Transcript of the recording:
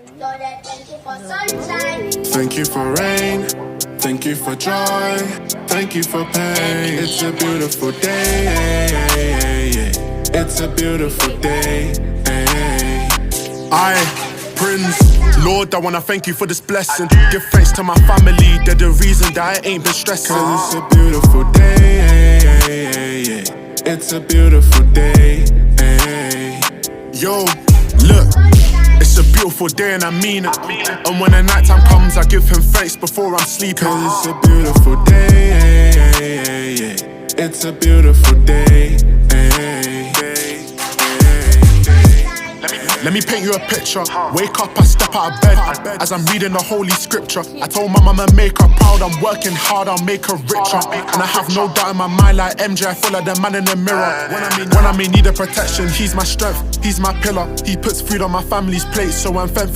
Thank you for sunshine. Thank you for rain, thank you for joy, thank you for pain. It's a beautiful day, it's a beautiful day. Prince, Lord, I wanna thank you for this blessing. Give thanks to my family, they're the reason that I ain't been stressing. Cause it's a beautiful day, it's a beautiful day. Yo, look, it's a beautiful day and I mean it. And when the night time comes, I give him thanks before I'm sleeping. Cause it's a beautiful day, it's a beautiful day. Let me paint you a picture. Wake up, I step out of bed as I'm reading the holy scripture. I told my mama make her proud, I'm working hard, I'll make her richer. And I have no doubt in my mind like MJ, I feel like the man in the mirror. When I may need a protection, he's my strength, he's my pillar. He puts food on my family's plate, so I'm thankful.